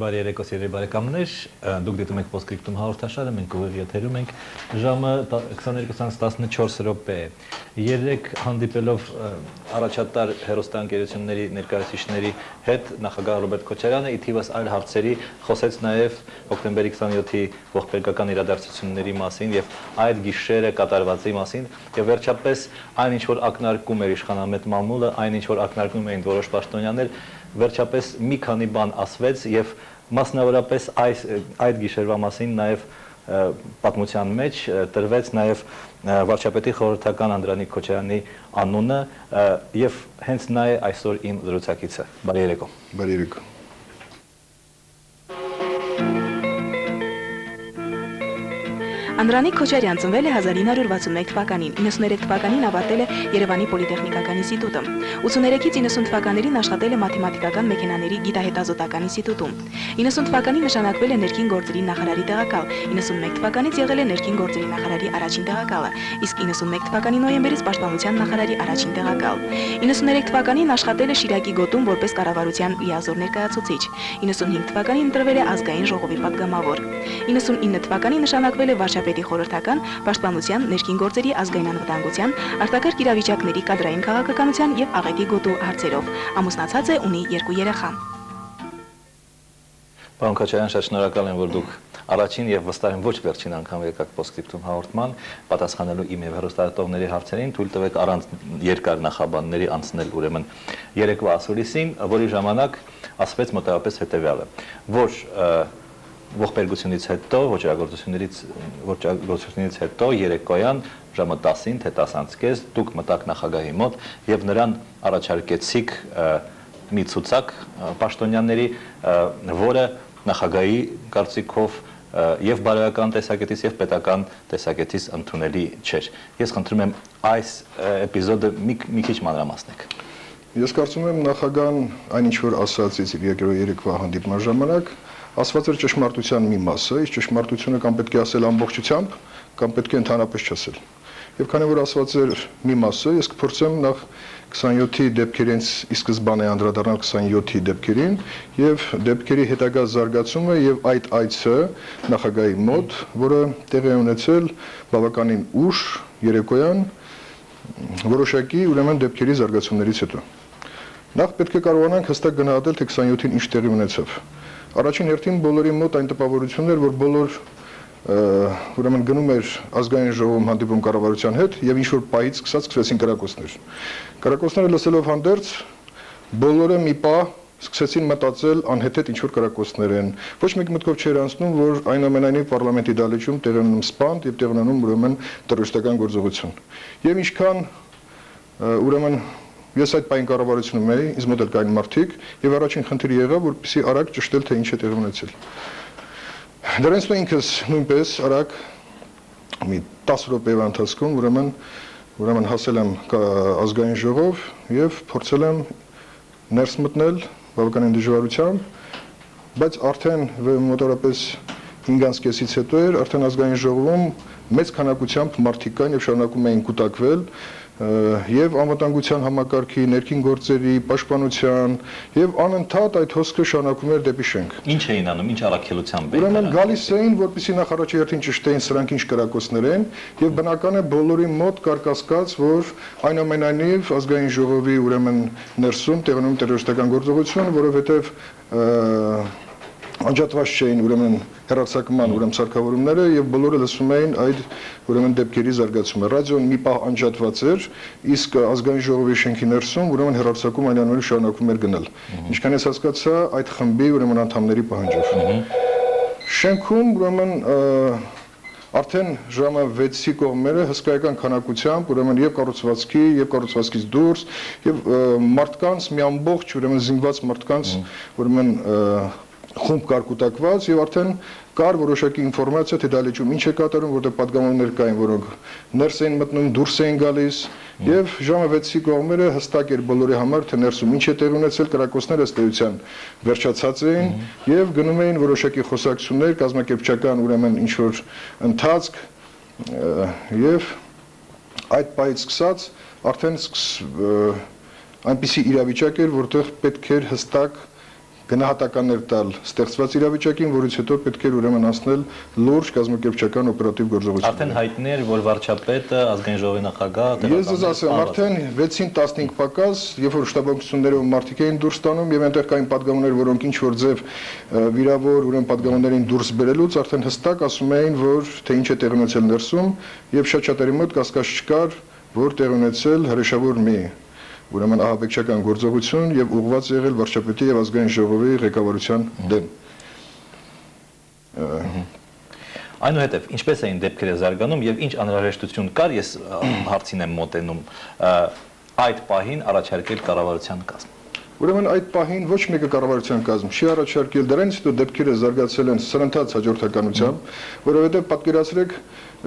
Բարի երեկո սիրելի բարեկամներ, դուք դիտում եք Postscriptum հաղորդաշարը, մենք ուղիղ եթերում ենք, ժամը 22:14 է։ Երեք հանդիպելով առաջատար հեռուստաընկերությունների ներկայացուցիչների հետ նախագահ Ռոբերտ Քոչարյանը ի թիվս այլ հարցերի խոսեց նաև հոկտեմբերի 27-ի ողբերգական իրադարձությունների մասին եւ այդ գիշերը կատարվածի մասին եւ վերջապես այն ինչ որ ակնարկում էր իշխանամետ մամուլը, այն ինչ որ ակնարկում էին որոշ պաշտոնյաներ, վերջապես մի քանի բան ասվեց եւ մասնավորապես այդ գիշերվա մասին նաեւ պատմության մեջ տրվեց նաեւ վարչապետի խորհրդական Անդրանիկ Քոչարյանի անունը եւ հենց նա է այսօր իմ զրուցակիցը։ Բարի երեկո։ Բարի երեկո։ Անդրանիկ Քոչարյան ծնվել է 1961 թվականին, 93 թվականին ավարտել է Երևանի Պոլիտեխնիկական ինստիտուտը, 83-ից 90 թվականներին աշխատել է Մաթեմատիկական մեքենաների գիտահետազոտական ինստիտուտում, 90 թվականին նշանակվել է ներքին գործերի նախարարի տեղակալ, 91 թվականից եղել է ներքին գործերի նախարարի առաջին տեղակալը, իսկ 91 թվականի նոյեմբերից պաշտպանության նախարարի առաջին տեղակալ, 93 թվականին աշխատել է Շիրակի գոտում որպես կառավարության լիազոր ներկայացուցիչ, 95 թվականին ընտրվել է ազգային ժողովի պատգամավոր, 99 թվականին նշանակվել է վարչապետի խորհրդական, պաշտպանության, ներքին գործերի, ազգային անվտանգության, արտակարգ իրավիճակների, կադրային քաղաքականության եւ աղետի գոտու հարցերով։ Ամուսնացած է, ունի 2 երեխա։ Պարոն Քոչարյան, շատ շնորհակալ եմ, որ դուք առաջին եւ վստահ եմ ոչ վերջին անգամ եկաք Postscriptum հաղորդման, պատասխանելու իմ եւ հեռուստադիտողների հարցերին, թույլ տվեք առանց երկար նախաբանների անցնել ուրեմն երեկվա ասուլիսին, որի ժամանակ ասվեց մոտավորապես հետեւյալը, որ ողբերգությունից հետո, ոչրագործությունից հետո երեկոյան ժամը 10-ին, թե 10:30 դուք մտաք նախագահի մոտ եւ նրան առաջարկեցիք մի ցուցակ պաշտոնյաների, որը նախագահի կարծիքով եւ բարոյական տեսակետից եւ պետական տեսակետից ընդունելի չէր։ Ես խնդրում եմ այս էպիզոդը մի քիչ մանրամասնեք։ Ես կարծում եմ նախագահան այն ինչ որ ասաց երեկվա հանդիպման ժամանակ ասված էր ճշմարտության մի մասը, իսկ ճշմարտությունը կամ պետք է ասել ամբողջությամբ, կամ պետք է ընդհանրապես չասել։ Եվ քանի որ ասված էր մի մասը, ես կփորձեմ նախ 27-ի դեպքերից ի սկզբանե անդրադառնալ 27-ի դեպքերին եւ դեպքերի հետագա զարգացումը եւ այդ այցը նախագահի մոտ, որը տեղի է ունեցել բավականին ուշ երեկոյան որոշակի ուրեմն դեպքերի զարգացումներից հետո։ Նախ պետք է կարողանանք հստակ գնահատել, թե 27-ին ինչ տեղի ունեցավ։ Առաջին հերթին բոլորի մոտ այն տպավորությունն էր, որ բոլոր ուրեմն գնում էր ազգային ժողովում հանդիպում կառավարության հետ եւ ինչ որ պահից սկսեցին կրակոցներ։ Կրակոցները լսելով հանդերձ բոլորը մի պահ սկսեցին մտածել անհեթեթ ինչ որ կրակոցներ են։ Ոչ մեկ մտքով չէր անցնում, որ այնուամենայնիվ պարլամենտի դահլիճում տեղ ունենում սպանդ եւ տեղ ունենում ուրեմն տերորիստական գործողություն։ Եվ ինչքան ուրեմն ես այդ պայն կառավարությունում էի, ինձ մոտ էլ կային մարդիկ, եւ առաջին խնդիրը եղավ, որպեսզի արագ ճշտել, թե ինչ է տեղի ունեցել։ Դրանից ինքս նույնպես արագ մի 10 րոպեվա ընթացքում ուրեմն հասել եմ ազգային ժողով եւ փորձել եմ ներս մտնել բավականին դժվարությամբ, բայց արդեն մոտավորապես 5:30-ից հետո էր արդեն ազգային ժողովում մեծ քանակությամբ մարդիկ կային եւ շարունակում էին կուտակվել եւ անվտանգության համակարգի, ներքին գործերի, պաշտպանության եւ անընդհատ այդ հոսքը շարունակում էր դեպի շենք։ Ինչ էին անում, ինչ առաքելությամբ էին։ Ուրեմն գալիս էին, որպեսզի նախ առաջի հերթին ճշտեին սրանք ինչ կրակոցներ են եւ բնական է բոլորի մոտ կար կասկած, որ այնուամենայնիվ ազգային ժողովի ուրեմն ներսում տեղի ունենում տերորիստական գործողություն, որովհետեւ անջատված չէին ուրեմն հեռարձակման ուրեմն սարքավորումները եւ բոլորը լսում էին այդ ուրեմն դեպքերի զարգացումը։ Ռադիոն մի պահ անջատված էր, իսկ ազգային ժողովի շենքի ներսում ուրեմն հեռարձակում այնուամենայնիվ շարունակում էր գնալ։ Ինչքան ես հասկացա, այդ խմբի ուրեմն անդամների պահանջով։ Շենքում ուրեմն արդեն ժամը 6-ի կողմերը հսկայական քանակությամբ ուրեմն եւ կառուցվածքից դուրս եւ մարդկանց մի ամբողջ ուրեմն զինված մարդկանց ուրեմն խումբ կար կուտակված եւ արդեն կար որոշակի ինֆորմացիա, թե դահլիճում ինչ է կատարում, որտեղ պատգամավորներ կային, որոնք ներս էին մտնում, դուրս էին գալիս եւ ժամը 6-ի կողմերը հստակ էր բոլորի համար, թե ներսում ինչ է տեղի ունեցել, կրակոցները ըստ էության վերջացած էին եւ գնում էին որոշակի խոսակցություններ, կազմակերպչական ուրեմն ինչ որ ընթացք եւ այդ պահից սկսած արդեն այնպիսի իրավիճակ էր, որտեղ պետք էր հստակ գնահատականներ տալ ստեղծված իրավիճակին, որից հետո պետք էր ուրեմն անցնել լուրջ կազմակերպչական օպերատիվ գործողություններ։ Արդեն հայտնի էր, որ վարչապետը, ազգային ժողովի նախագահը, Ես ձեզ ասեմ, արդեն 6-ին 15 պակաս, երբ որ շտաբակցություններով մարդիկ էին դուրս տանում եւ այնտեղ կային падգամներ, որոնք ինչ որ ձև վիրավոր ուրեմն падգամներին դուրս բերելուց արդեն հստակ ասում էին, որ թե ինչ է տեղի ունեցել ներսում եւ շատ-շատերի մոտ կասկած չկար, որ տեղի ունեցել հրեշավոր մի ուրեմն ահաբեկչական գործողություն եւ ուղղված եղել վարչապետի եւ ազգային ժողովի ղեկավարության դեմ։ Այնուհետև, ինչպես էին դեպքերը զարգանում եւ ինչ անհրաժեշտություն կար, ես հարցին եմ մոտենում, այդ պահին առաջարկել կառավարության կազմ։ Ուրեմն այդ պահին ոչ մեկը կառավարության կազմ չի առաջարկել, դրանից հետո դեպքերը զարգացել են սրընթաց հաջորդականությամբ, որովհետեւ պատկերացրեք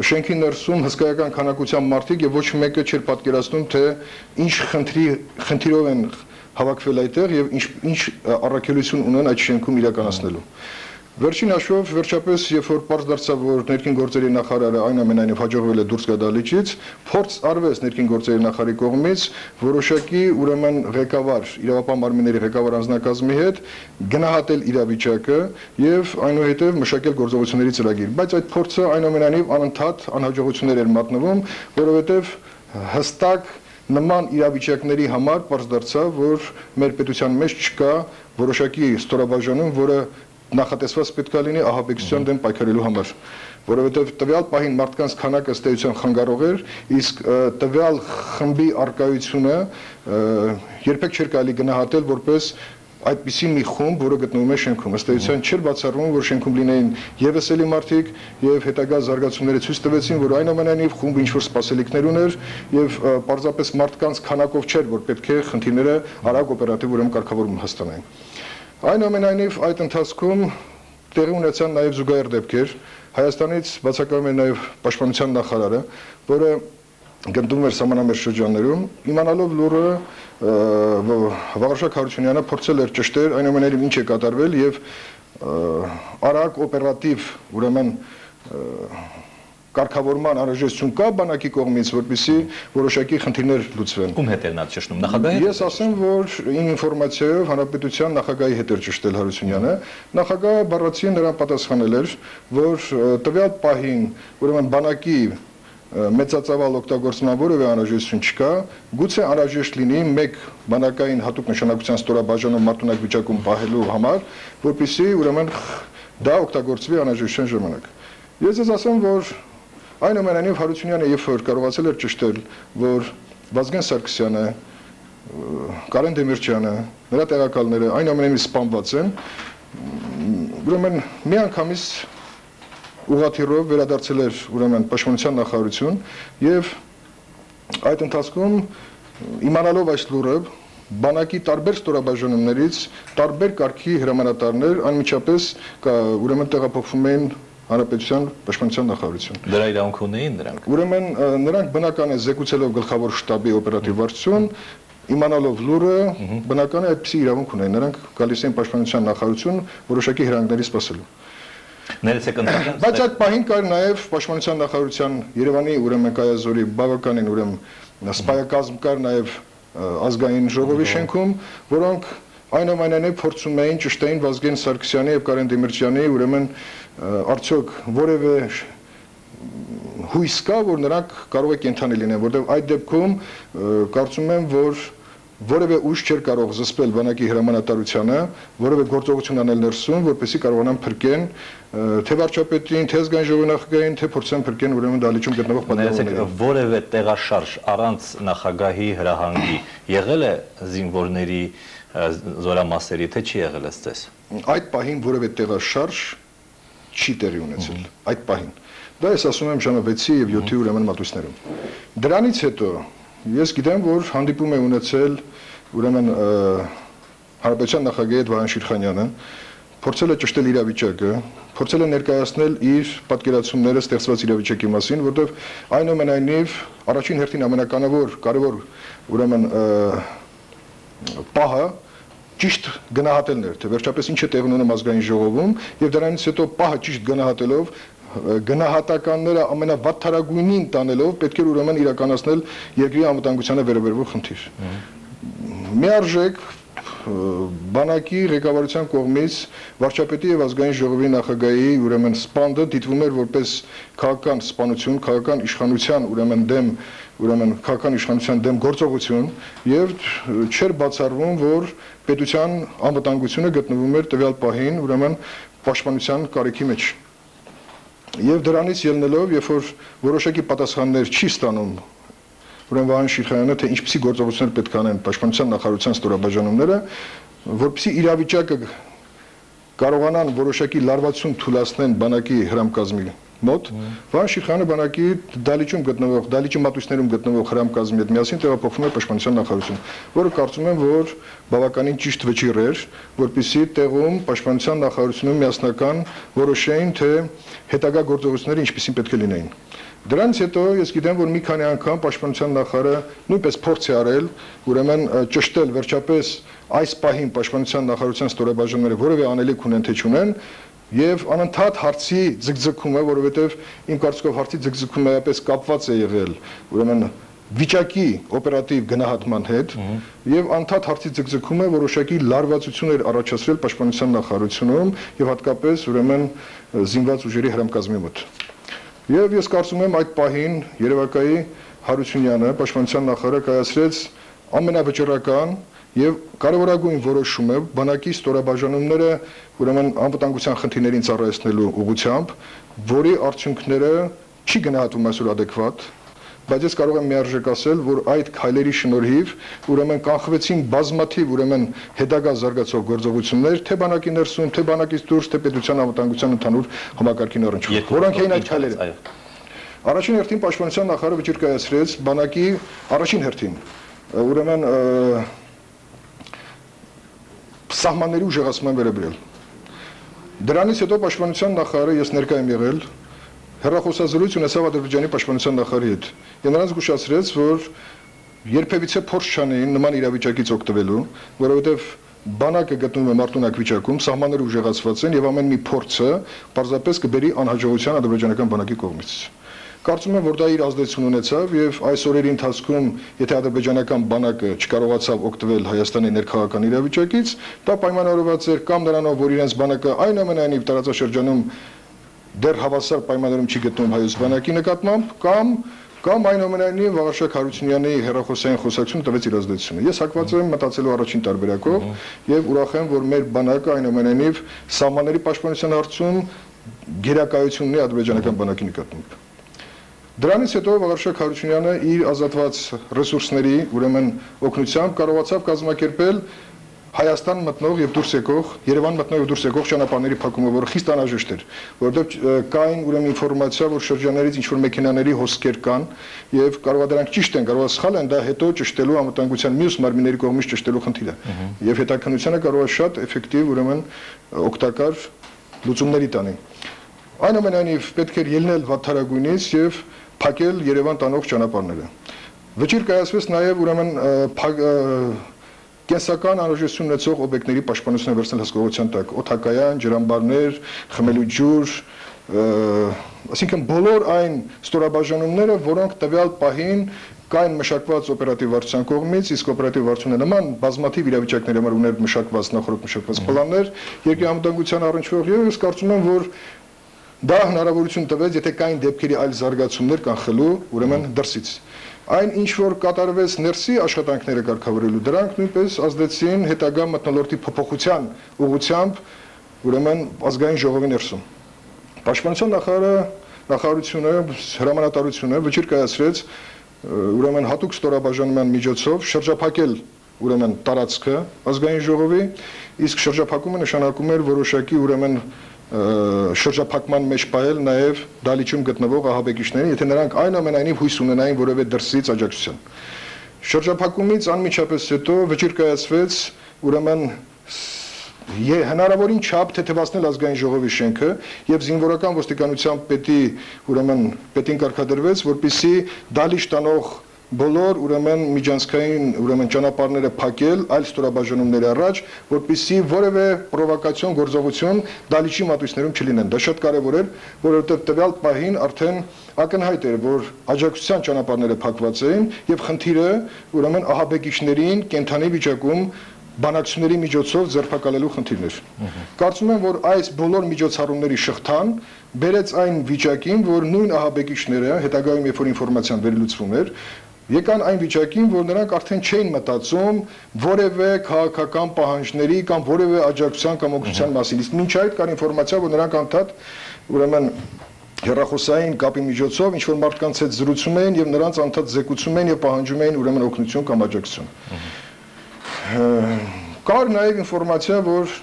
շենքի ներսում հսկայական քանակությամբ մարդիկ եւ ոչ մեկը չէր պատկերացնում, թե ինչ խնդիրով են հավաքվել այդտեղ եւ ինչ առաքելություն ունեն այդ շենքում իրականացնելու։ Վերջին հաշվով վերջապես երբ որ պարզ դարձավ, որ ներքին գործերի նախարարը այնուամենայնիվ հաջողվել է դուրս գա դալիճից, փորձ արվեց ներքին գործերի նախարարի կողմից որոշակի ուրեմն ղեկավար, իրավապահ մարմինների ղեկավար անձնակազմի հետ գնահատել իրավիճակը եւ այնուհետեւ մշակել գործողությունների ծրագիր, բայց այդ փորձը այնուամենայնիվ անընդհատ անհաջողություններ էր մատնվում, որովհետեւ հստակ նման իրավիճակների համար պարզ դարձավ, որ մեր պետության մեջ չկա որոշակի ստորաբաժանում, որը նախատեսված պետք է լինի ահաբեկչության դեմ պայքարելու համար, որովհետև տվյալ պահին մարդկանց քանակը ըստ էության խանգարող էր, իսկ տվյալ խմբի արկայությունը երբեք չէր կարելի գնահատել որպես այդպիսի մի խումբ, որը գտնվում է շենքում, ըստ էության չէր բացառվում, որ շենքում լինեին եւս էլի մարդիկ եւ հետագա զարգացումները ցույց տվեցին, որ այնուամենայնիվ խումբը ինչ որ սպասելիքներ ուներ եւ պարզապես մարդկանց քանակով չէր, որ պետք է խնդիրները արագ օպերատիվ ուրեմն կարգավորում հաստանային։ Այնուամենայնիվ այդ ընթացքում տեղի ունեցան նաև զուգահեռ դեպքեր, Հայաստանից բացակայում էր նաև պաշտպանության նախարարը, որը գտնվում էր սահմանամերձ շրջաններում, իմանալով լուրը Վաղարշակ Հարությունյանը փորձել էր ճշտել այնուամենայնիվ ինչ է կատարվել եւ արագ օպերատիվ ուրեմն կարգավորման անհրաժեշտություն կա բանակի կողմից, որպեսզի որոշակի խնդիրներ լուծվեն։ Ում հետ էր նա ճշտում, նախագահի հետ։ Ես ասեմ, որ իմ ինֆորմացիայով հանրապետության նախագահի հետ էր ճշտել Հարությունյանը, նախագահը բառացիորեն նրան պատասխանել էր, որ տվյալ պահին ուրեմն բանակի մեծածավալ օգտագործման որևէ անհրաժեշտություն չկա, գուցե անհրաժեշտ լինի մեկ բանակային հատուկ նշանակության ստորաբաժանում մարտունակ վիճակում պահելու համար, որպեսզի ուրեմն դա օգտագործվի անհրաժեշտության ժամանակ։ Ես ես ասեմ, որ այնուամենայնիվ Հարությունյանը երբ որ կարողացել էր ճշտել, որ Վազգեն Սարգսյանը, Կարեն Դեմիրճյանը, նրա տեղակալները այնուամենայնիվ սպանված են, ուրեմն միանգամից ուղղաթիռով վերադարձել էր ուրեմն պաշտպանության նախարարություն եւ այդ ընթացքում իմանալով այս լուրը բանակի տարբեր ստորաբաժանումներից տարբեր կարգի հրամանատարներ անմիջապես ուրեմն տեղափոխվում էին Հանրապետության պաշտպանության նախարարություն։ Դրա իրավունք ունեին նրանք։ Ուրեմն նրանք բնական է զեկուցելով գլխավոր շտաբի օպերատիվ վարչություն, իմանալով լուրը, բնական է այդպիսի իրավունք ունեն, նրանք գալիս են պաշտպանության նախարարություն որոշակի հրանգների սպասելու։ Ներեցեք ընդհանրապես։ Բայց այդ պահին կար նաև պաշտպանության նախարարության Երևանի ուրեմն կայազորի բավականին ուրեմն սպայակազմ կար նաև ազգային ժողովի շենքում, որոնք այնուամենայնիվ փորձում էին ճշտեին Վազգեն Սարգսյանի եւ Կարեն Դեմիրճյանի ուրեմն արդյոք որևէ հույս կա, որ նրանք կարող է կենթանի լինեն, որտեղ այդ դեպքում կարծում եմ, որ որևէ ուժ չէր կարող զսպել բանակի հրամանատարությանը, որևէ գործողություն անել ներսում, որպեսզի կարողանան փրկեն թե վարչապետին, թե ազգային ժողովի նախագահին, թե փորձեն փրկեն ուրեմն դալիճում գտնվող պատգամավորներին։ Որևէ տեղաշարժ առանց նախագահի հրահանգի եղել է զինվորների զորամասերի, թե չի եղել ըստ ձեզ։ Այդ պահին որևէ տեղաշարժ չի տեղի ունեցել, այդ պահին։ Դա ես ասում եմ ժամը 6-ի եւ 7-ի ուրեմն մատույցներում։ Դրանից հետո ես գիտեմ, որ հանդիպում է ունեցել ուրեմն Հանրապետության նախագահի հետ Վահան Շիրխանյանը, փորձել է ճշտել իրավիճակը, փորձել է ներկայացնել իր պատկերացումները ստեղծված իրավիճակի մասին, որտեղ այնուամենայնիվ առաջին հերթին ամենակարևոր ուրեմն պահը ճիշտ գնահատելն էր, թե վերջապես ինչ է տեղի ունենում ազգային ժողովում եւ դրանից հետո պահը ճիշտ գնահատելով գնահատականները ամենավատթարագույնին տանելով պետք է ուրեմն իրականացնել երկրի անվտանգությանը վերաբերող խնդիր։ Միարժեք բանակի ղեկավարության կողմից վարչապետի եւ ազգային ժողովի նախագահի ուրեմն սպանդը դիտվում էր որպես քաղաքական սպանություն, քաղաքական իշխանության քաղաքական իշխանության դեմ գործողություն եւ չէր բացառվում, որ պետության անվտանգությունը գտնվում էր տվյալ պահին ուրեմն պաշտպանության կարիքի մեջ։ Եվ դրանից ելնելով, երբ որ որոշակի պատասխաններ չի ստանում ուրեմն Վահան Շիրխանյանը, թե ինչպիսի գործողություններ պետք է անեն պաշտպանության նախարարության ստորաբաժանումները, որպեսզի իրավիճակը կարողանան որոշակի լարվածություն թույլատնեն բանակի հրամկազմի մոտ, Վահան Շիրխանյանը բանակի դալիճի մատույցներում գտնվող հրամկազմի հետ միասին տեղափոխվում է պաշտպանության նախարարություն, որը կարծում եմ, որ բավականին ճիշտ վճիռ էր, որպեսզի տեղում պաշտպանության նախարարությունում միասնական որոշեին, թե հետագա գործողությունները ինչպիսին պետք է լինեին։ Դրանից հետո ես գիտեմ, որ մի քանի անգամ պաշտպանության նախարարը նույնպես փորձ է արել, ուրեմն ճշտել վերջապես այս պահին պաշտպանության նախարարության ստորաբաժանումները որևէ անելիք ունեն թե չունեն, եւ անընդհատ հարցի ձգձգումը, որովհետեւ իմ կարծիքով հարցի ձգձգումը այպես կապված է եղել, ուրեմն վիճակի օպերատիվ գնահատման հետ եւ անընդհատ հարցի ձգձգումը որոշակի լարվածություններ առաջացրել պաշտպանության նախարարությունում եւ հատկապես ուրեմն զինված ուժերի հրամկազմի մոտ։ Եվ ես կարծում եմ այդ պահին Երևակայի Հարությունյանը, պաշտպանության նախարարը կայացրեց ամենավճռական եւ կարևորագույն որոշումը բանակի ստորաբաժանումները ուրեմն անվտանգության խնդիրներին ծառայեցնելու ուղղությամբ, որի արդյունքները չի գնահատվում այսօր adekvat, բայց ես կարող եմ միարժեք ասել, որ այդ քայլերի շնորհիվ ուրեմն կանխվեցին բազմաթիվ ուրեմն հետագա զարգացող գործողություններ, թե բանակի ներսում, թե բանակից դուրս, թե պետության անվտանգության ընդհանուր համակարգին առնչվող, որոնք էին այդ քայլերը։ Առաջին հերթին պաշտպանության նախարարը վճիռ կայացրեց բանակի առաջին հերթին ուրեմն սահմանների ուժեղացման վերաբերյալ։ Դրանից հետո պաշտպանության նախարարը ես ներկայ եմ եղել հեռախոսազրույց ունեցավ Ադրբեջանի պաշտպանության նախարարի հետ եւ նրանց զգուշացրեց, որ երբևիցե փորձ չանեին նման իրավիճակից օգտվելու, որովհետեւ բանակը գտնվում է մարտունակ վիճակում, սահմանները ուժեղացված են եւ ամեն մի փորձը պարզապես կբերի անհաջողության ադրբեջանական բանակի կողմից։ Կարծում եմ, որ դա իր ազդեցություն ունեցավ եւ այս օրերի ընթացքում, եթե ադրբեջանական բանակը չկարողացավ օգտվել Հայաստանի ներքաղաքական իրավիճակից, դա պայմանավորված էր կամ նրանով, որ իրենց բանակը այնուամենայնիվ տարածաշրջանում դեռ հավասար պայմաններում չի գտնվում հայոց բանակի նկատմամբ, կամ այնուամենայնիվ Վաղարշակ Հարությունյանի հեռախոսային խոսակցությունը տվեց իր ազդեցությունը։ Ես հակված եմ մտածելու առաջին տարբերակով եւ ուրախ եմ, որ մեր բանակը այնուամենայնիվ սահմանների պաշտպանության հարցում գերակայություն ունի ադրբեջանական բանակի նկատմամբ։ Դրանից հետո Վաղարշակ Հարությունյանը իր ազատված ռեսուրսների ուրեմն օգնությամբ կարողացավ կազմակերպել Հայաստան մտնող եւ դուրս եկող, Երևան մտնող եւ դուրս եկող ճանապարհների փակումը, որը խիստ անհրաժեշտ էր, որովհետեւ կային ուրեմն ինֆորմացիա, որ շրջաններից ինչ որ մեքենաների հոսքեր կան եւ կարող է դրանք ճիշտ են, կարող է սխալ են, դա հետո ճշտելու անվտանգության մյուս մարմինների կողմից ճշտելու խնդիր է։ Եվ հետաքննությունը կարող է շատ էֆեկտիվ ուրեմն օգտակար լուծումների տանի։ Այնուամենայնիվ պետք էր ելնել վատթարագույնից եւ փակել Երևան տանող ճանապարհները։ Վճիռ կայացվեց նաեւ ուրեմն կենսական անհրաժեշտություն ունեցող օբյեկտների պաշտպանությունը վերցնել հսկողության տակ, օդակայան, ջրամբարներ, խմելու ջուր, այսինքն բոլոր այն ստորաբաժանումները, որոնք տվյալ պահին կային մշակված օպերատիվ վարչության կողմից, իսկ օպերատիվ վարչությունը նման բազմաթիվ իրավիճակների համար ուներ մշակված նախորդ մշակված պլաններ, երկրի անվտանգության առնչվող եւ ես կարծում եմ, որ դա հնարավորություն տվեց, եթե կային դեպքերի այլ զարգացումներ կանխելու, ուրեմն դրսից։ Այն ինչ որ կատարվեց ներսի աշխատանքները կարգավորելու, դրանք նույնպես ազդեցին հետագա մթնոլորտի փոփոխության ուղղությամբ, ուրեմն ազգային ժողովի ներսում։ Պաշտպանության նախարարությունը, հրամանատարությունը վճիռ կայացրեց ուրեմն հատուկ ստորաբաժանման միջոցով շրջափակել ուրեմն տարածքը ազգային ժողովի, իսկ շրջափակումը նշանակում էր որոշակի ուրեմն շրջափակման մեջ պահել նաև դալիճում գտնվող ահաբեկիչներին, եթե նրանք այնուամենայնիվ հույս ունենային որևէ դրսից աջակցության։ Շրջափակումից անմիջապես հետո վճիռ կայացվեց ուրեմն հնարավորին չափ թեթևացնել ազգային ժողովի շենքը եւ զինվորական ոստիկանության պետի ուրեմն պետին կարգադրվեց, որպեսզի դալիճ տանող բոլոր ուրեմն միջանցքային ուրեմն ճանապարհները փակել այլ ստորաբաժանումների առաջ, որպեսզի որևէ պրովոկացիոն գործողություն դալիճի մատույցներում չլինեն։ Դա շատ կարևոր էր, որովհետև տվյալ պահին արդեն ակնհայտ էր, որ աջակցության ճանապարհները փակված էին եւ խնդիրը ուրեմն ահաբեկիչներին կենթանի վիճակում բանակցությունների միջոցով ձերբակալելու խնդիրներ։ Կարծում եմ, որ այս բոլոր միջոցառումների շղթան բերեց այն վիճակին, որ նույն ահաբեկիչները, հետագայում երբ որ ինֆորմացիան վերլուծվում էր, եկան այն վիճակին, որ նրանք արդեն չէին մտածում որևէ քաղաքական պահանջների կամ որևէ աջակցության կամ օգնության մասին։ Իսկ մինչ այդ կար ինֆորմացիա, որ նրանք անդադ ուրեմն հեռախոսային կապի միջոցով ինչ որ մարդկանց հետ զրուցում էին եւ նրանց անդադ զեկուցում էին եւ պահանջում էին ուրեմն օգնություն կամ աջակցություն։ Կար նաեւ ինֆորմացիա, որ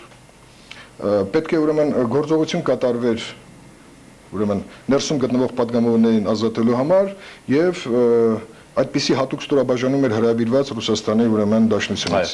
պետք է ուրեմն գործողություն կատարվեր ուրեմն ներսում գտնվող падգամավորներին ազատելու համար եւ այդպիսի հատուկ ստորաբաժանում էր հրավիրված Ռուսաստանի ուրեմն դաշնությունից։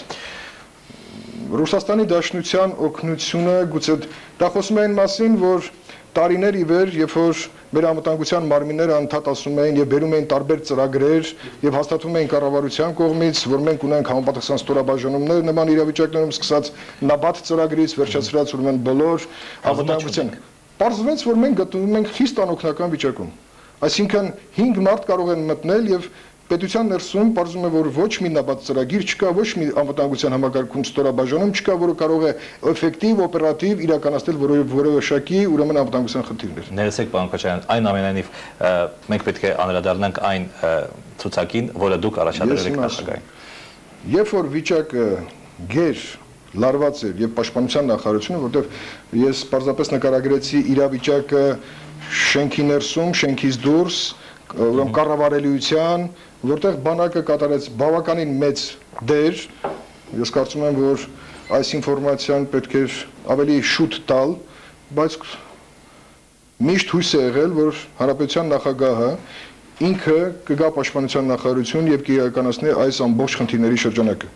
Ռուսաստանի դաշնության օգնությունը գուցե դա խոսում է այն մասին, որ տարիներ ի վեր, երբ որ մեր անվտանգության մարմինները անդադ ասում էին եւ բերում էին տարբեր ծրագրեր եւ հաստատվում էին կառավարության կողմից, որ մենք ունենք համապատասխան ստորաբաժանումներ նման իրավիճակներում սկսած նաբադ ծրագրից վերջացրած ուրեմն բոլոր անվտանգության։ Պարզվեց, որ մենք գտնվում ենք խիստ անօգնական վիճակում։ Այսինքն 5 մարդ կարող են մտնել եւ պետության ներսում պարզվում է, որ ոչ մի նաբադ ծրագիր չկա, ոչ մի անվտանգության համակարգում ստորաբաժանում չկա, որը կարող է էֆեկտիվ, օպերատիվ իրականացնել որևէ շակի ուրեմն անվտանգության խնդիրներ։ Ներեցեք, պարոն Քոչարյան, այն ամենայնիվ մենք պետք է անդրադառնանք այն ցուցակին, որը դուք առաջադրել եք նախագահին։ Երբ որ վիճակը գեր լարված էր եւ պաշտպանության նախարարությունը, որտեղ ես պարզապես նկարագրեցի իրավիճակը շենքի ներսում, շենքից դուրս, ուրեմն կառավարելիության, որտեղ բանակը կատարեց բավականին մեծ դեր, ես կարծում եմ, որ այս ինֆորմացիան պետք է ավելի շուտ տալ, բայց միշտ հույս է եղել, որ հանրապետության նախագահը ինքը կգա պաշտպանության նախարարություն եւ կիրականացնի այս ամբողջ խնդիրների շրջանակը։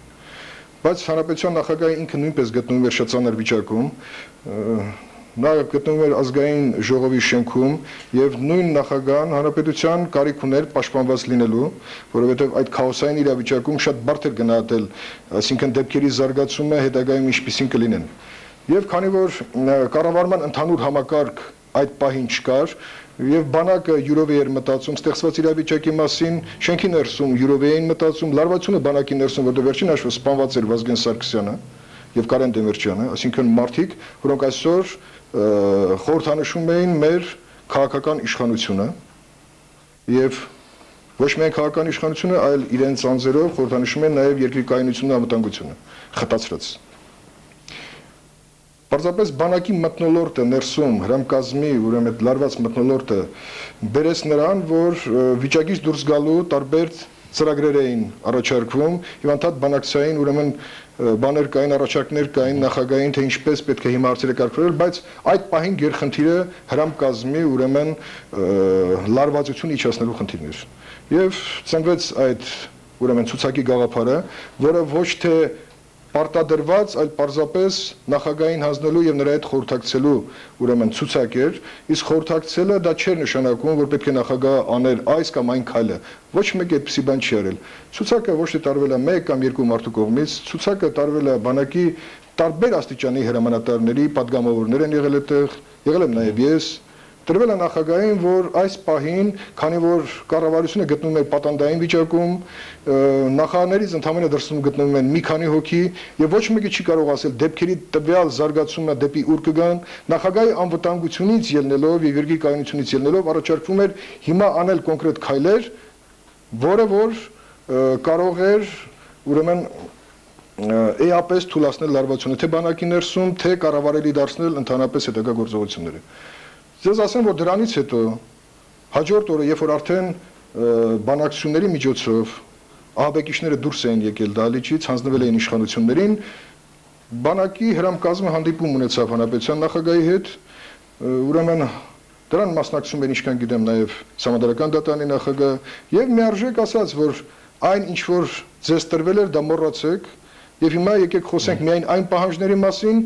Բայց հանրապետության նախագահը ինքը նույնպես գտնվում էր շատ ծանր վիճակում, նա գտնվում էր ազգային ժողովի շենքում եւ նույն նախագահան հանրապետության կարիք ուներ պաշտպանված լինելու, որովհետեւ այդ քաոսային իրավիճակում շատ բարդ էր գնահատել, այսինքն դեպքերի զարգացումը հետագայում ինչպիսին կլինեն։ Եվ քանի որ կառավարման ընդհանուր համակարգ այդ պահին չկար եւ բանակը յուրովե էր մտածում ստեղծված իրավիճակի մասին, շենքի ներսում յուրովե էին մտածում, լարվածությունը բանակի ներսում, որտեղ վերջին հաշվով սպանված էր Վազգեն Սարգսյանը եւ Կարեն Դեմիրճյանը, այսինքն մարդիկ, որոնք այսօր խորհրդանշում էին մեր քաղաքական իշխանությունը եւ ոչ միայն քաղաքական իշխանությունը, այլ իրենց անձերով խորհրդանշում են նաեւ երկրի կայունությունն ու անվտանգությունը, խտացրած։ Պարզապես բանակի մթնոլորտը ներսում հրամկազմի ուրեմն լարված մթնոլորտը բերեց նրան, որ վիճակից դուրս գալու տարբեր ծրագրեր էին առաջարկվում եւ անդադ բանակցային ուրեմն բաներ կային, առաջարկներ կային նախագահային, թե ինչպես պետք է հիմա հարցերը կարգավորել, բայց այդ պահին գերխնդիրը հրամկազմի ուրեմն լարվածություն իջեցնելու խնդիրն էր։ Եվ ծնվեց այդ ուրեմն ցուցակի գաղափարը, որը ոչ թե պարտադրված, այլ պարզապես նախագահային հանձնելու եւ նրա հետ խորհրդակցելու ուրեմն ցուցակ էր, իսկ խորհրդակցելը դա չէր նշանակում, որ պետք է նախագահը աներ այս կամ այն քայլը։ Ոչ մեկ այդպիսի բան չի արել։ Ցուցակը ոչ թե տարվել է 1 կամ 2 մարդու կողմից, ցուցակը տարվել է բանակի տարբեր աստիճանի հրամանատարների, падգամավորներ են եղել այդտեղ, եղել եմ նաեւ ես, տրվել է նախագահին, որ այս պահին, քանի որ կառավարությունը գտնվում է պատանդային վիճակում, նախարարներից ընդհանրապես դրսում գտնվում են մի քանի հոգի եւ ոչ մեկը չի կարող ասել դեպքերի տվյալ զարգացումը դեպի ուր կգան, նախագահի անվտանգությունից ելնելով եւ երկրի կայունությունից ելնելով առաջարկվում էր հիմա անել կոնկրետ քայլեր, որը որ կարող էր ուրեմն էապես թույլատնել լարվածությունը թե բանակի ներսում, թե կառավարելի դարձնել ընդհանրապես հետագա գործողությունները։ Ձեզ ասեմ, որ դրանից հետո հաջորդ օրը, երբ որ արդեն բանակցությունների միջոցով ահաբեկիչները դուրս էին եկել դահլիճից, հանձնվել էին իշխանություններին, բանակի հրամկազմը հանդիպում ունեցավ հանրապետության նախագահի հետ, ուրեմն դրան մասնակցում էր, ինչքան գիտեմ, նաև Սահմանադրական դատարանի նախագահը, եւ միարժեք ասաց, որ այն ինչ որ ձեզ տրվել էր, դա մոռացեք, եւ հիմա եկեք խոսենք միայն այն պահանջների մասին,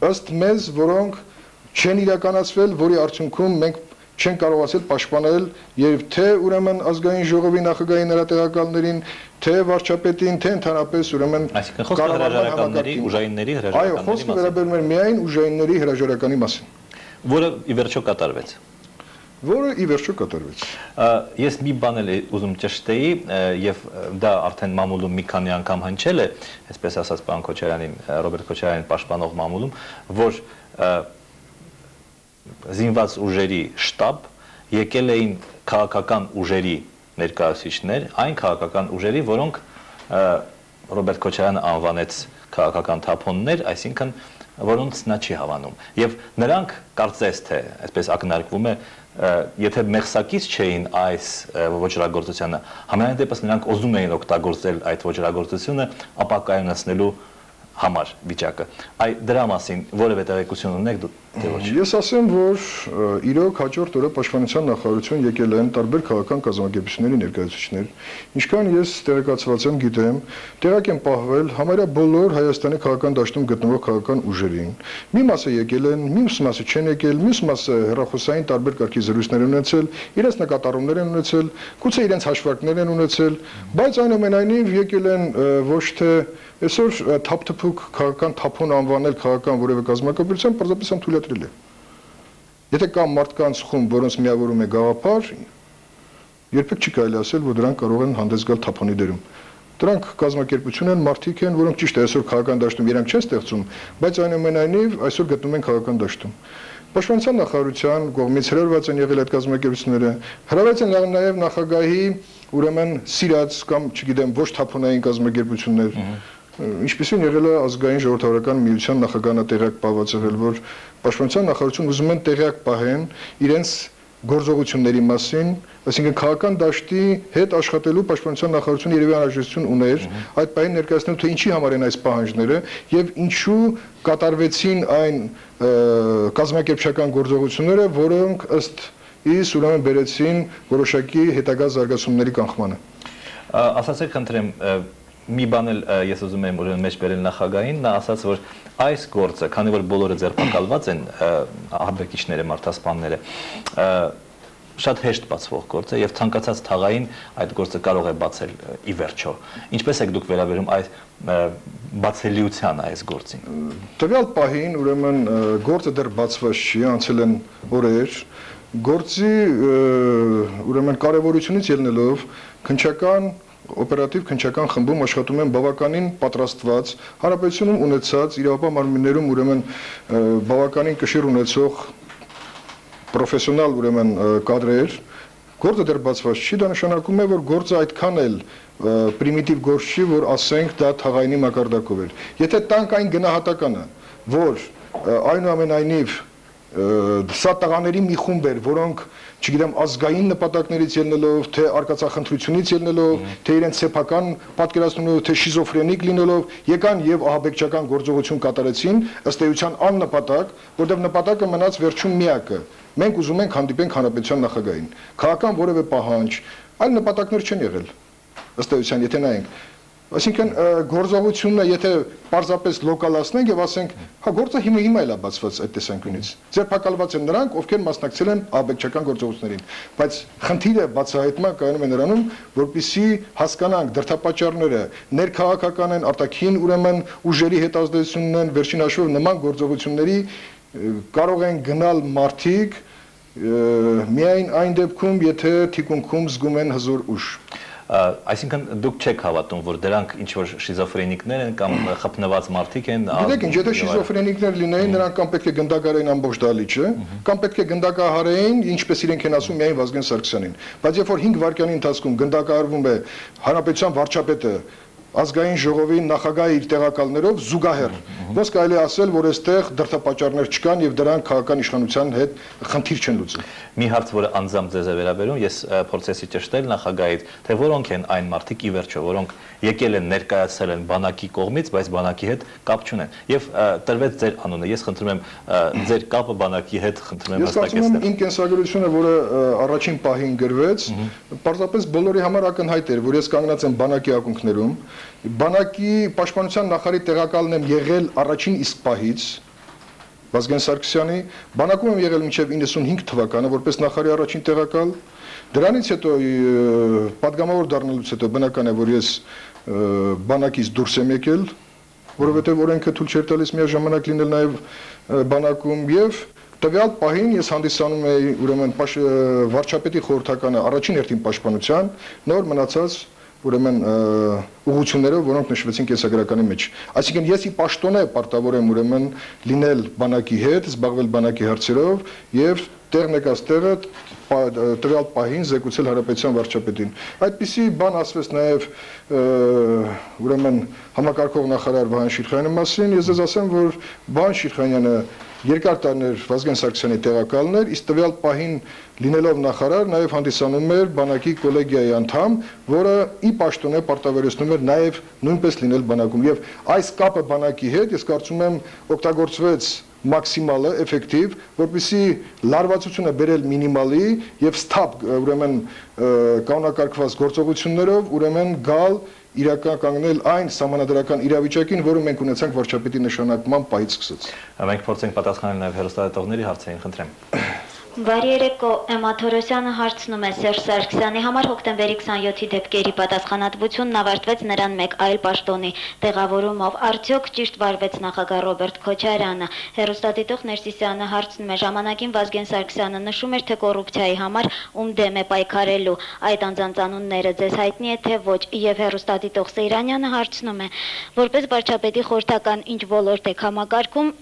ըստ մեզ, որոնք չեն իրականացվել, որի արդյունքում մենք չեն կարող ասել պաշտպանել եւ թե ուրեմն ազգային ժողովի նախագահի նրա տեղակալներին, թե վարչապետին, թե ընդհանրապես ուրեմն այսինքն խոսքը հրաժարականների, ուժայինների հրաժարականների մասին։ Այո, խոսքը վերաբերում է միայն ուժայինների հրաժարականի մասին, որը ի վերջո կատարվեց։ որը ի վերջո կատարվեց։ Ես մի բան էլ ուզում ճշտեի եւ դա արդեն մամուլում մի քանի անգամ հնչել է, այսպես ասած պարոն Քոչարյանին, Ռոբերտ Քոչարյանին պաշտպանող մամուլում, որ զինված ուժերի շտաբ եկել էին քաղաքական ուժերի ներկայացուցիչներ, այն քաղաքական ուժերի, որոնք Ռոբերտ Քոչարյանը անվանեց քաղաքական թափոններ, այսինքն որոնց նա չի հավանում։ Եվ նրանք կարծես թե, այսպես ակնարկվում է, եթե մեղսակից չէին այս ոչռագործությանը, համենայն դեպս նրանք ուզում էին օգտագործել այդ ոչռագործությունը ապակայունացնելու համար վիճակը։ Այ դրա մասին որևէ տեղեկություն ունեք դուք, թե ոչ։ Ես ասեմ, որ իրոք հաջորդ օրը Պաշտպանության նախարարություն եկել են տարբեր քաղաքական կազմակերպությունների ներկայացուցիչներ, ինչքան ես տեղեկացված եմ, գիտեմ, տեղակ են պահվել համարյա բոլոր Հայաստանի քաղաքական դաշտում գտնվող քաղաքական ուժերին։ Մի մասը եկել են, մյուս մասը չեն եկել, մյուս մասը հեռախոսային տարբեր կարգի զրույցներ են ունեցել, իրենց նկատառումներ են ունեցել, գուցե իրենց հաշվարկներ են ունեցել, բայց այնուամենայնիվ եկել են ոչ թե այսօր թափթփուկ քաղաքական թափոն անվանել քաղաքական որևէ կազմակերպություն պարզապես թույլատրել է։ Եթե կա մարդկանց խումբ, որոնց միավորում է գաղափար, երբեք չի կարելի ասել, որ դրանք կարող են հանդես գալ թափոնի դերում։ Դրանք կազմակերպություն են, մարդիկ են, որոնք ճիշտ է այսօր քաղաքական դաշտում իրանք չեն ստեղծում, բայց այնուամենայնիվ այսօր գտնվում են քաղաքական դաշտում։ Պաշտպանության նախարարության կողմից հրավիրված են եղել այդ կազմակերպությունները, հրավիրված են նաև նախագահի ուրեմն սիրած կամ, չգիտեմ, ոչ թափոնային կազմակերպություններ, ինչպեսին եղել է ազգային ժողովրդավարական միության նախագահանատեղյակ պահված եղել, որ Պաշտպանության նախարարություն ուզում են տեղյակ պահեն իրենց գործողությունների մասին, այսինքն քաղաքական դաշտի հետ աշխատելու Պաշտպանության նախարարությունը երևի անհրաժեշտություն ուներ այդ պահին ներկայացնելու, թե ինչի համար են այս պահանջները եւ ինչու կատարվեցին այն կազմակերպչական գործողությունները, որոնք ըստ իս ուրեմն բերեցին որոշակի հետագա զարգացումների կանխմանը։ Ասացեք, խնդրեմ, մի բան էլ ես ուզում եմ ուրեմն մեջ բերել նախագահին, նա ասաց, որ այս գործը, քանի որ բոլորը ձերբակալված են, ահաբեկիչները, մարդասպանները, շատ հեշտ բացվող գործ է եւ ցանկացած թաղային այդ գործը կարող է բացել ի վերջո։ Ինչպես եք դուք վերաբերում այդ բացելիության այս գործին։ Տվյալ պահին ուրեմն գործը դեռ բացված չի, անցել են օրեր, գործի ուրեմն կարևորությունից ելնելով քննչական օպերատիվ քննչական խմբում աշխատում են բավականին պատրաստված, հանրապետությունում ունեցած իրավապահ մարմիններում ուրեմն բավականին կշիռ ունեցող պրոֆեսիոնալ ուրեմն կադրեր, գործը դեռ բացված չի, դա նշանակում է, որ գործը այդքան էլ պրիմիտիվ գործ չի, որ ասենք դա թաղայինի մակարդակով էր։ Եթե տանք այն գնահատականը, որ այնուամենայնիվ սա տղաների մի խումբ էր, որոնք, չգիտեմ, ազգային նպատակներից ելնելով, թե արկածախնդրությունից ելնելով, թե իրենց սեփական պատկերացնելով, թե շիզոֆրենիկ լինելով, եկան եւ ահաբեկչական գործողություն կատարեցին, ըստ էության աննպատակ, որտեղ նպատակը մնաց վերջում միակը։ Մենք ուզում ենք հանդիպենք հանրապետության նախագահին։ Քաղաքական որևէ պահանջ, այլ նպատակներ չեն եղել։ Ըստ էության, եթե նայենք, այսինքն գործողությունը, եթե պարզապես լոկալացնենք եւ ասենք, հա գործը հիմա էլ է բացված այդ տեսանկյունից։ Ձերբակալված են նրանք, ովքեր մասնակցել են ահաբեկչական գործողություններին, բայց խնդիրը բացահայտման կայանում է նրանում, որպեսզի հասկանանք դրդապատճառները ներքաղաքական են, արտաքին ուրեմն ուժերի հետ ազդեցություն ունեն, վերջին հաշվով նման գործողությունների կարող են գնալ մարդիկ միայն այն դեպքում, եթե թիկունքում զգում են հզոր ուժ։ Այսինքն դուք չեք հավատում, որ դրանք ինչ որ շիզոֆրենիկներ են կամ խփնված մարդիկ են։ Գիտեք ինչ, եթե շիզոֆրենիկներ լինեին, նրանք կամ պետք է գնդակարային ամբողջ դալիճը, կամ պետք է գնդակահարեին, ինչպես իրենք են ասում, միայն Վազգեն Սարգսյանին։ Բայց երբ որ 5 վայրկյանի ընթացքում գնդակահարվում է հանրապետության վարչապետը, ազգային ժողովի նախագահի իր տեղակալներով զուգահեռ, ոնց կարելի ասել, որ այստեղ դրդապատճառներ չկան եւ դրանք քաղաքական իշխանության հետ խնդիր չեն լուծում։ Մի հարց, որը անձամբ ձեզ է վերաբերում, ես փորձեցի ճշտել նախագահից, թե որոնք են այն մարդիկ ի վերջո, որոնք եկել են ներկայացել են բանակի կողմից, բայց բանակի հետ կապ չունեն։ Եվ տրվեց ձեր անունը։ Ես խնդրում եմ ձեր կապը բանակի հետ խնդրում եմ հստակեցնել։ Ես կարծում եմ իմ կենսագրությունը, որը առաջին պահին գրվեց, պարզապես բոլորի համար ակնհայտ էր, որ ես կանգնած եմ բանակի ակունքներում, բանակի պաշտպանության նախարարի տեղակալն եմ եղել առաջին իսկ պահից, Վազգեն Սարգսյանի, բանակում եմ եղել մինչև 95 թվականը որպես նախարարի առաջին տեղակալ, դրանից հետո պատգամավոր դառնալուց հետո բնական է, որ ես բանակից դուրս եմ եկել, որովհետև օրենքը թույլ չէր տալիս միաժամանակ լինել նաև բանակում եւ Տվյալ պահին ես հանդիսանում էի ուրեմն վարչապետի խորհրդականը առաջին հերթին պաշտպանության, նոր մնացած ուրեմն ուղղություններով, որոնք նշվեցին կենսագրականի մեջ։ Այսինքն ես ի պաշտոնե պարտավոր եմ ուրեմն լինել բանակի հետ, զբաղվել բանակի հարցերով եւ տեղ եկած տեղը տվյալ պահին զեկուցել հանրապետության վարչապետին։ Այդպիսի բան ասվեց նաև ուրեմն համակարգող նախարար Վահան Շիրխյանի մասին, ես ձեզ ասեմ, որ Վահան Շիրխյանը երկար տարիներ Վազգեն Սարգսյանի տեղակալն էր, իսկ տվյալ պահին լինելով նախարար նաև հանդիսանում էր բանակի կոլեգիայի անդամ, որը ի պաշտոնե պարտավորեցնում էր նաև նույնպես լինել բանակում եւ այս կապը բանակի հետ ես կարծում եմ օգտագործվեց մաքսիմալը էֆեկտիվ, որպեսզի լարվածությունը բերել մինիմալի եւ սթափ ուրեմն կանոնակարգված գործողություններով ուրեմն գալ իրական կանգնել այն սահմանադրական իրավիճակին, որը մենք ունեցանք վարչապետի նշանակման պահից սկսած։ Մենք փորձենք պատասխանել նաև հեռուստադիտողների հարցերին, խնդրեմ։ Բարի երեկո, Էմմա Թորոսյանը հարցնում է Սերժ Սարգսյանի համար հոկտեմբերի 27-ի դեպքերի պատասխանատվությունն ավարտվեց նրան մեկ այլ պաշտոնի տեղավորումով։ Արդյոք ճիշտ վարվեց նախագահ Ռոբերտ Քոչարյանը։ Հեռուստադիտող Ներսիսյանը հարցնում է ժամանակին Վազգեն Սարգսյանը նշում էր, թե կոռուպցիայի համար ում դեմ է պայքարելու։ Այդ անձանց անունները ձեզ հայտնի է թե ոչ։ Եւ հեռուստադիտող Սեյրանյանը հարցնում է, որպես վարչապետի խորհրդական ինչ ոլորտ եք համակարգում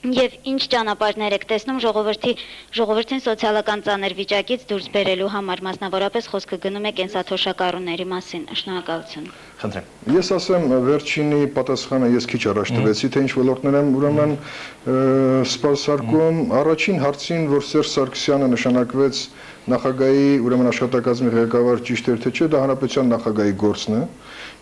Եվ ինչ ճանապարհներ եք տեսնում ժողովրդին սոցիալական ծանր վիճակից դուրս բերելու համար, մասնավորապես խոսքը գնում է կենսաթոշակառուների մասին։ Շնորհակալություն։ Խնդրեմ։ Ես ասեմ վերջինի պատասխանը ես քիչ առաջ տվեցի, թե ինչ ոլորտներ եմ ուրեմն սպասարկում։ Առաջին հարցին, որ Սերժ Սարգսյանը նշանակվեց նախագահի ուրեմն աշխատակազմի ղեկավար ճիշտ էր թե չէ, դա հանրապետության նախագահի գործն է։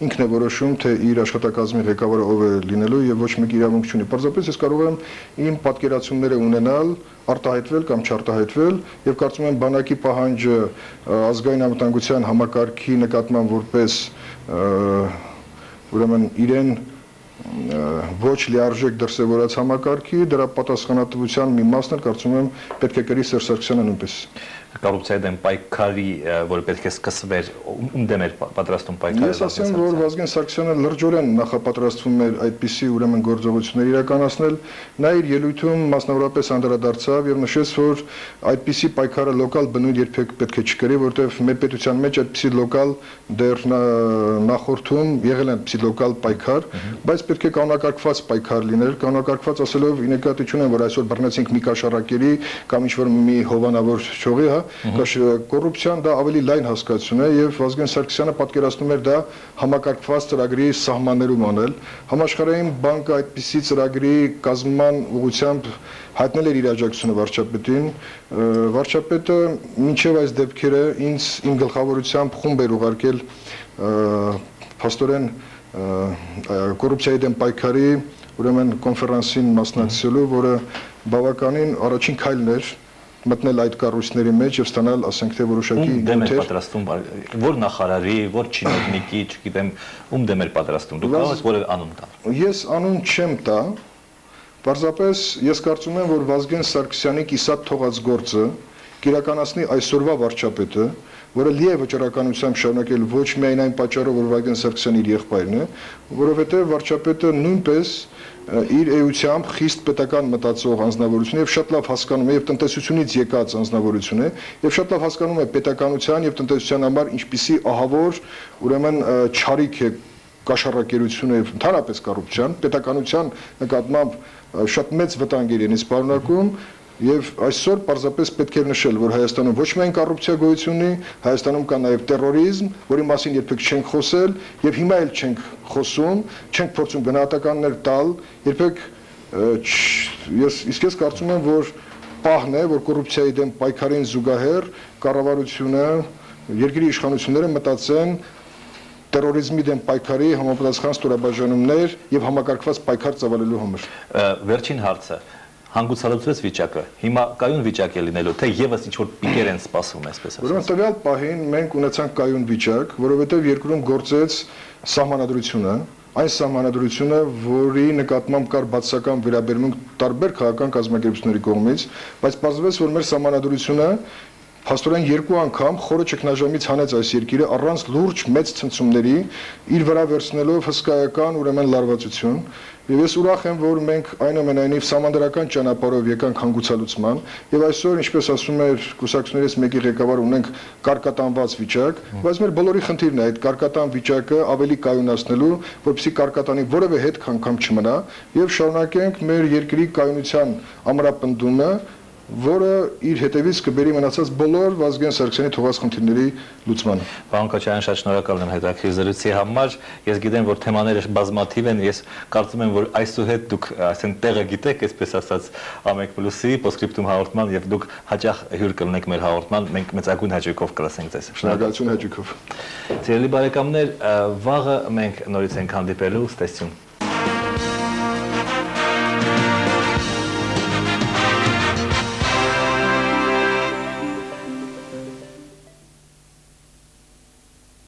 Ինքն է որոշում, թե իր աշխատակազմի ղեկավարը ով է լինելու եւ ոչ մեկ իրավունք չունի։ Պարզապես ես կարող եմ իմ պատկերացումները ունենալ, արտահայտվել կամ չարտահայտվել եւ կարծում եմ բանակի պահանջը ազգային անվտանգության համակարգի նկատմամբ որպես ուրեմն իրեն ոչ լիարժեք դրսևորած համակարգի դրա պատասխանատվության մի մասն էլ կարծում եմ պետք է կրի Սերժ Սարգսյանը նույնպես։ Կոռուպցիայի դեմ պայքարի, որը պետք է սկսվեր, ում դեմ էր պատրաստում պայքարը։ Ես ասեմ, որ Վազգեն Սարգսյանը լրջորեն նախապատրաստվում էր այդպիսի ուրեմն գործողություններ իրականացնել, նա իր ելույթում մասնավորապես անդրադարձավ եւ նշեց, որ այդպիսի պայքարը լոկալ բնույթ երբեք պետք է չկրի, որտեղ մեր պետության մեջ այդպիսի լոկալ դեռ նախորդում եղել են այդպիսի լոկալ պայքար, բայց պետք է կանոնակարգված պայքար լիներ, կանոնակարգված ասելով ի նկատի չունեմ, որ այսօր բռնեցինք մի կաշառակերի կամ ինչ-որ մի հովանավոր ճյուղի, կոռուպցիան դա ավելի լայն հասկացություն է եւ Վազգեն Սարգսյանը պատկերացնում էր դա համակարգված ծրագրի սահմաններում անել։ Համաշխարհային բանկը այդպիսի ծրագրի կազմման ուղղությամբ հայտնել էր իր աջակցությունը վարչապետին։ Վարչապետը մինչև այս դեպքերը ինձ իմ գլխավորությամբ խումբ էր ուղարկել փաստորեն կոռուպցիայի դեմ պայքարի ուրեմն կոնֆերանսին մասնակցելու, որը բավականին առաջին քայլն էր մտնել այդ կառույցների մեջ եւ ստանալ, ասենք թե որոշակի դեմ էր պատրաստում, որ նախարարի, որ չինովնիկի, չգիտեմ, ում դեմ էր պատրաստում։ Դուք կարող եք որևէ անուն տալ։ Ես անուն չեմ տա, պարզապես ես կարծում եմ, որ Վազգեն Սարգսյանի կիսատ թողած գործը կիրականացնի այսօրվա վարչապետը, որը լի է վճռականությամբ շարունակել ոչ միայն այն պատճառով, որ Վազգեն Սարգսյանը իր եղբայրն է, որովհետեւ վարչապետը նույնպես իր էությամբ խիստ պետական մտածող անձնավորություն եւ շատ լավ հասկանում է եւ տնտեսությունից եկած անձնավորություն է եւ շատ լավ հասկանում է պետականության եւ տնտեսության համար ինչպիսի ահավոր ուրեմն չարիք է կաշառակերությունը եւ ընդհանրապես կոռուպցիան պետականության նկատմամբ շատ մեծ վտանգեր են սպառնակում Եվ այսօր պարզապես պետք է նշել, որ Հայաստանում ոչ միայն կոռուպցիա գոյություն ունի, Հայաստանում կա նաև տերորիզմ, որի մասին երբեք չենք խոսել, եւ հիմա էլ չենք խոսում, չենք փորձում գնահատականներ տալ, երբեք ես կարծում եմ, որ պահն է, որ կոռուպցիայի դեմ պայքարին զուգահեռ կառավարությունը, երկրի իշխանությունները մտածեն տերորիզմի դեմ պայքարի համապատասխան ստորաբաժանումներ եւ համակարգված պայքար ծավալելու համար։ Վերջին հարցը հանգուցալուծվեց վիճակը, հիմա կայուն վիճակ է լինելու, թե եւս ինչ-որ պիկեր են սպասվում, այսպես ասած։ Ուրեմն տվյալ պահին մենք ունեցանք կայուն վիճակ, որովհետեւ երկրում գործեց սահմանադրությունը, այն սահմանադրությունը, որի նկատմամբ կար բացասական վերաբերմունք տարբեր քաղաքական կազմակերպությունների կողմից, բայց պարզվեց, որ մեր սահմանադրությունը փաստորեն երկու անգամ խորը ճգնաժամից հանեց այս երկիրը առանց լուրջ մեծ ցնցումների, իր վրա վերցնելով հսկայական ուրեմն լարվածություն, եւ ես ուրախ եմ, որ մենք այնուամենայնիվ սահմանադրական ճանապարհով եկանք հանգուցալուծման, եւ այսօր, ինչպես ասում էր կուսակցություններից մեկի ղեկավար, ունենք կարկատանված վիճակ, բայց մեր բոլորի խնդիրն է այդ կարկատան վիճակը ավելի կայունացնելու, որպեսզի կարկատանի որևէ հետ անգամ չմնա եւ շարունակենք մեր երկրի կայունության ամրապնդումը, որը իր հետևից կբերի մնացած բոլոր Վազգեն Սարգսյանի թողած խնդիրների լուծմանը։ Պարոն Քոչարյան, շատ շնորհակալ եմ հետաքրքիր զրույցի համար։ Ես գիտեմ, որ թեմաները բազմաթիվ են, ես կարծում եմ, որ այսուհետ դուք այսեն տեղը գիտեք, այսպես ասած, Ամեկ+-ի Postscriptum հաղորդման եւ դուք հաճախ հյուր կլինեք մեր հաղորդման, մենք մեծագույն հաճույքով կլսենք ձեզ։ Շնորհակալություն հաճույքով։ Սիրելի բարեկամներ, վաղը մենք նորից ենք հանդիպելու, ստեսյուն։